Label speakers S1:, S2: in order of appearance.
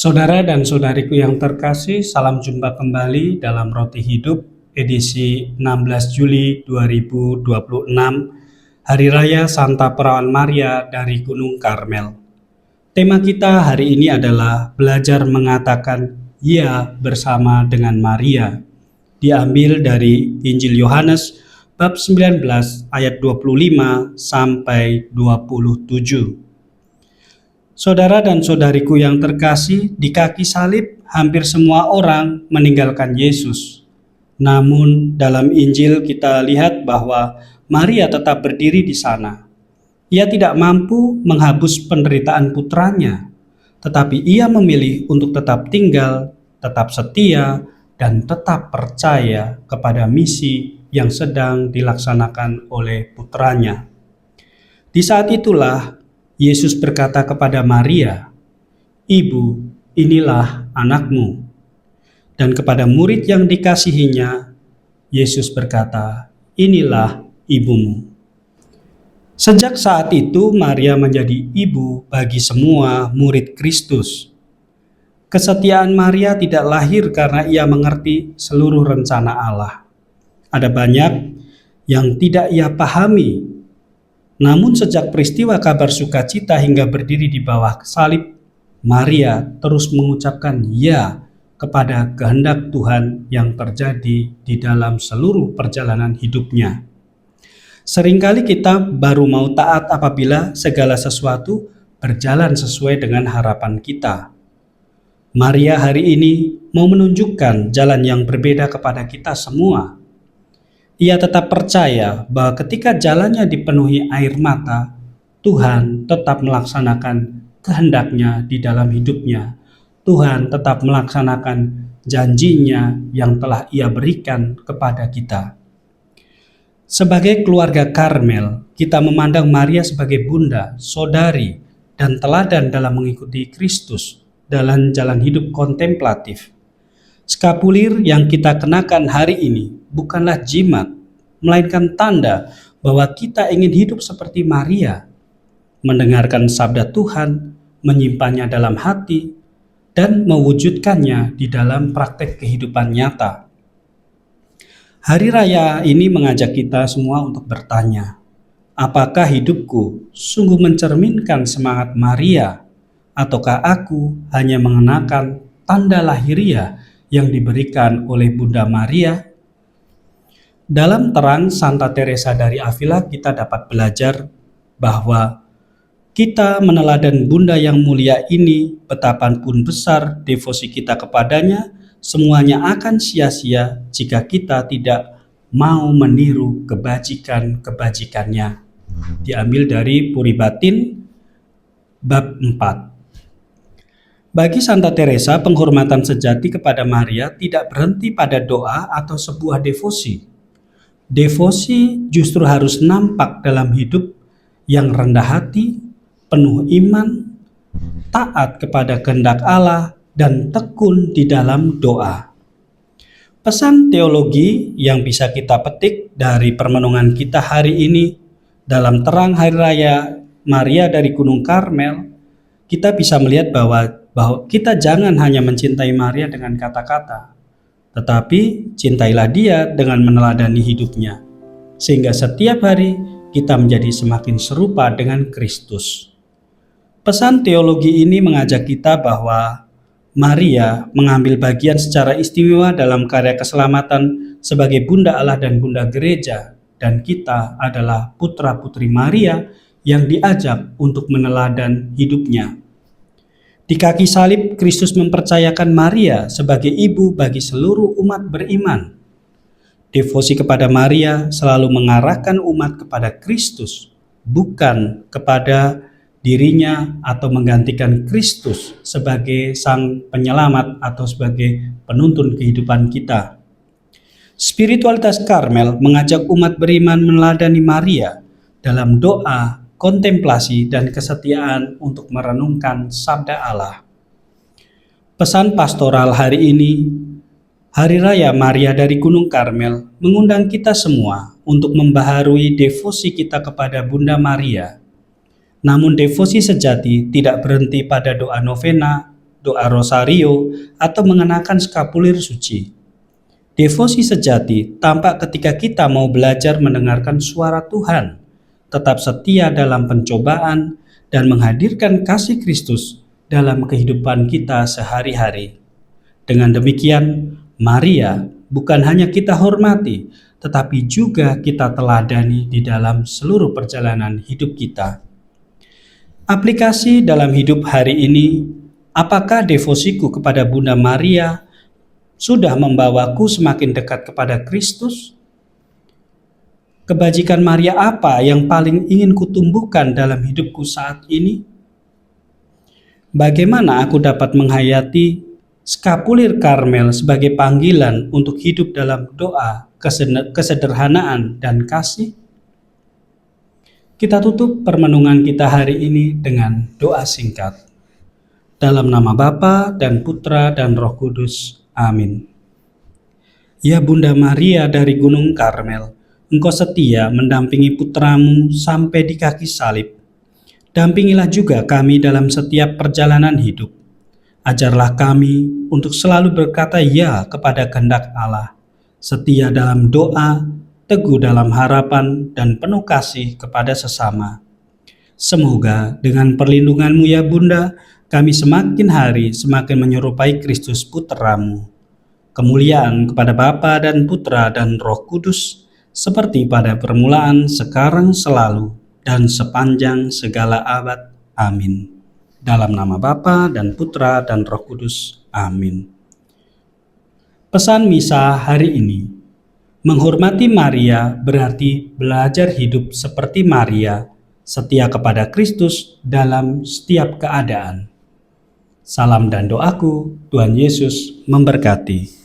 S1: Saudara dan saudariku yang terkasih, salam jumpa kembali dalam Roti Hidup edisi 16 Juli 2026, Hari Raya Santa Perawan Maria dari Gunung Karmel. Tema kita hari ini adalah belajar mengatakan ya bersama dengan Maria. Diambil dari Injil Yohanes bab 19 ayat 25 sampai 27. Saudara dan saudariku yang terkasih, di kaki salib hampir semua orang meninggalkan Yesus. Namun dalam Injil kita lihat bahwa Maria tetap berdiri di sana. Ia tidak mampu menghapus penderitaan putranya, tetapi ia memilih untuk tetap tinggal, tetap setia, dan tetap percaya kepada misi yang sedang dilaksanakan oleh putranya. Di saat itulah Yesus berkata kepada Maria, "Ibu, inilah anakmu." Dan kepada murid yang dikasihinya, Yesus berkata, "Inilah ibumu." Sejak saat itu, Maria menjadi ibu bagi semua murid Kristus. Kesetiaan Maria tidak lahir karena ia mengerti seluruh rencana Allah. Ada banyak yang tidak ia pahami. Namun sejak peristiwa kabar sukacita hingga berdiri di bawah salib, Maria terus mengucapkan ya kepada kehendak Tuhan yang terjadi di dalam seluruh perjalanan hidupnya. Seringkali kita baru mau taat apabila segala sesuatu berjalan sesuai dengan harapan kita. Maria hari ini mau menunjukkan jalan yang berbeda kepada kita semua. Ia tetap percaya bahwa ketika jalannya dipenuhi air mata, Tuhan tetap melaksanakan kehendaknya di dalam hidupnya. Tuhan tetap melaksanakan janjinya yang telah ia berikan kepada kita. Sebagai keluarga Karmel, kita memandang Maria sebagai bunda, saudari, dan teladan dalam mengikuti Kristus dalam jalan hidup kontemplatif. Skapulir yang kita kenakan hari ini bukanlah jimat, melainkan tanda bahwa kita ingin hidup seperti Maria, mendengarkan sabda Tuhan, menyimpannya dalam hati, dan mewujudkannya di dalam praktek kehidupan nyata. Hari raya ini mengajak kita semua untuk bertanya, apakah hidupku sungguh mencerminkan semangat Maria, ataukah aku hanya mengenakan tanda lahiriah yang diberikan oleh Bunda Maria? Dalam terang Santa Teresa dari Avila kita dapat belajar bahwa kita meneladan Bunda yang mulia ini, betapapun besar devosi kita kepadanya, semuanya akan sia-sia jika kita tidak mau meniru kebajikan-kebajikannya. Diambil dari Puribatin bab 4. Bagi Santa Teresa, penghormatan sejati kepada Maria tidak berhenti pada doa atau sebuah devosi. Devosi justru harus nampak dalam hidup yang rendah hati, penuh iman, taat kepada kehendak Allah, dan tekun di dalam doa. Pesan teologi yang bisa kita petik dari permenungan kita hari ini dalam terang Hari Raya Maria dari Gunung Karmel, kita bisa melihat bahwa kita jangan hanya mencintai Maria dengan kata-kata, tetapi cintailah dia dengan meneladani hidupnya, sehingga setiap hari kita menjadi semakin serupa dengan Kristus. Pesan teologi ini mengajak kita bahwa Maria mengambil bagian secara istimewa dalam karya keselamatan sebagai Bunda Allah dan Bunda Gereja, dan kita adalah putra-putri Maria yang diajak untuk meneladan hidupnya. Di kaki salib, Kristus mempercayakan Maria sebagai ibu bagi seluruh umat beriman. Devosi kepada Maria selalu mengarahkan umat kepada Kristus, bukan kepada dirinya atau menggantikan Kristus sebagai sang penyelamat atau sebagai penuntun kehidupan kita. Spiritualitas Karmel mengajak umat beriman meneladani Maria dalam doa, kontemplasi, dan kesetiaan untuk merenungkan sabda Allah. Pesan pastoral hari ini, Hari Raya Maria dari Gunung Karmel, mengundang kita semua untuk membaharui devosi kita kepada Bunda Maria. Namun devosi sejati tidak berhenti pada doa novena, doa rosario, atau mengenakan skapulir suci. Devosi sejati tampak ketika kita mau belajar mendengarkan suara Tuhan, tetap setia dalam pencobaan, dan menghadirkan kasih Kristus dalam kehidupan kita sehari-hari. Dengan demikian, Maria bukan hanya kita hormati, tetapi juga kita teladani di dalam seluruh perjalanan hidup kita. Aplikasi dalam hidup hari ini, apakah devosiku kepada Bunda Maria sudah membawaku semakin dekat kepada Kristus? Kebajikan Maria apa yang paling ingin kutumbuhkan dalam hidupku saat ini? Bagaimana aku dapat menghayati skapulir Karmel sebagai panggilan untuk hidup dalam doa, kesederhanaan, dan kasih? Kita tutup permenungan kita hari ini dengan doa singkat. Dalam nama Bapa dan Putra dan Roh Kudus. Amin. Ya Bunda Maria dari Gunung Karmel, Engkau setia mendampingi putramu sampai di kaki salib. Dampingilah juga kami dalam setiap perjalanan hidup. Ajarlah kami untuk selalu berkata ya kepada kehendak Allah, setia dalam doa, teguh dalam harapan, dan penuh kasih kepada sesama. Semoga dengan perlindungan-Mu ya Bunda, kami semakin hari semakin menyerupai Kristus Putramu. Kemuliaan kepada Bapa dan Putra dan Roh Kudus, seperti pada permulaan, sekarang, selalu, dan sepanjang segala abad. Amin. Dalam nama Bapa dan Putra dan Roh Kudus. Amin. Pesan misa hari ini. Menghormati Maria berarti belajar hidup seperti Maria, setia kepada Kristus dalam setiap keadaan. Salam dan doaku, Tuhan Yesus memberkati.